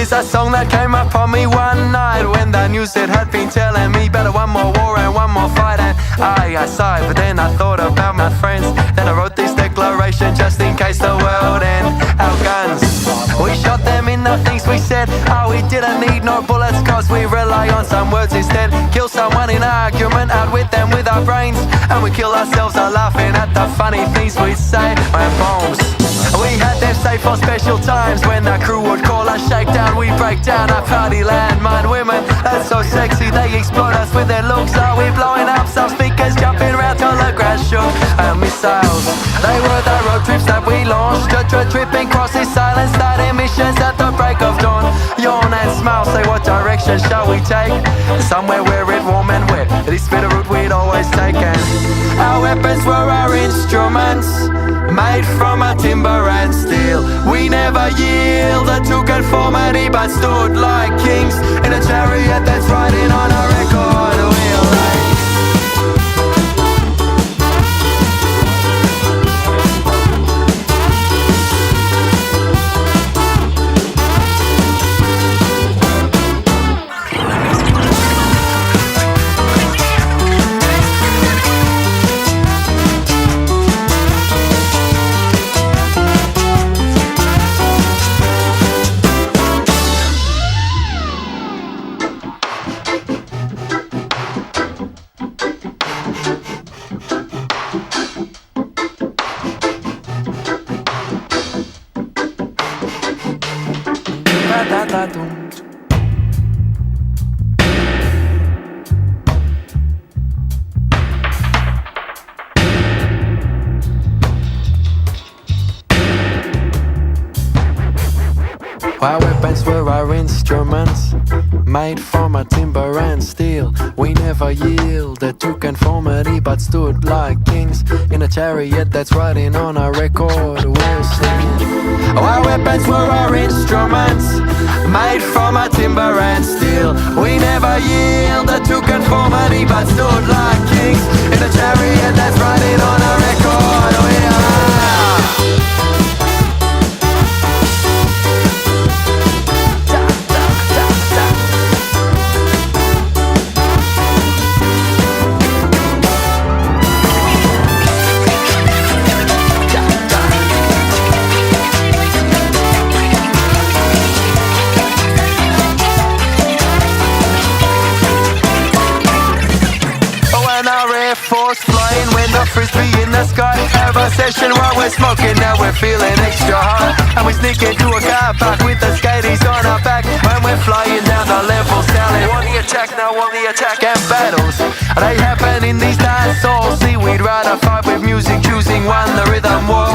is a song that came upon me one night when the news it had been telling me better one more war and one more fight. And I sighed, but then I thought about my friends. Then I wrote this declaration just in case the world end. Our guns, we shot them in the things we said. Oh, we didn't need no bullets cause we rely on some words instead. Kill someone in argument, outwit them with our brains, and we kill ourselves laughing at the funny things we say. And bombs, we had them saved for special times when the crew would call us shakedown. We break down our party landmine. Women, that's so sexy, they explode us with their looks. Are we blowing up some speakers, jumping around till the grass shook? And missiles, they were the road trips that we launched. Tripping crosses, silence, starting missions at the break of dawn. Yawn and smile, say what direction shall we take? Somewhere where it's warm and wet, this bit of route we'd always taken. Our weapons were our instruments, made from a timber and steel. We never yielded to conformity, but stood like kings in a chariot that's riding on a record wheel. Our weapons were our instruments, made from a timber and steel. We never yielded to conformity, but stood like kings in a chariot that's riding on a record wheel. Our weapons were our instruments, made from a timber and steel. We never yielded to conformity, but stood like kings in a chariot that's riding on a record wheel. Force flying when the frisbee in the sky. Have a session while we're smoking, now we're feeling extra high. And we sneak into a car park with the skaties on our back. When we're flying down the level, selling on the attack, now on the attack. And battles, they happen in these dance halls. See, we'd rather fight with music, choosing one, the rhythm war.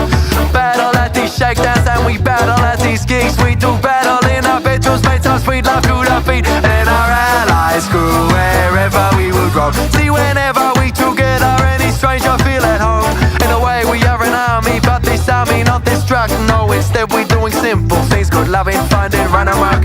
Battle at these shakedowns and we battle at these gigs. We do battle in our bedrooms, mates our sweet love to the beat. And our allies grew wherever we would roam. See, whenever we together, any stranger feel at home. In a way we are an army, but this army not this truck. No, instead we're doing simple things, good loving, finding, run amok.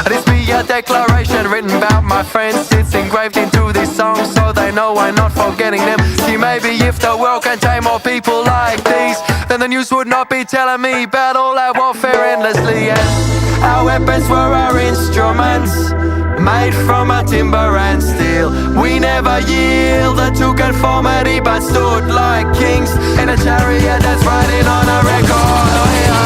This be a declaration written about my friends. It's engraved into this song so they know I'm not forgetting them. See, maybe if the world contained more people like these, then the news would not be telling me about all our warfare endlessly. And our weapons were our instruments, made from a timber and steel. We never yielded to conformity, but stood like kings in a chariot that's riding on a record.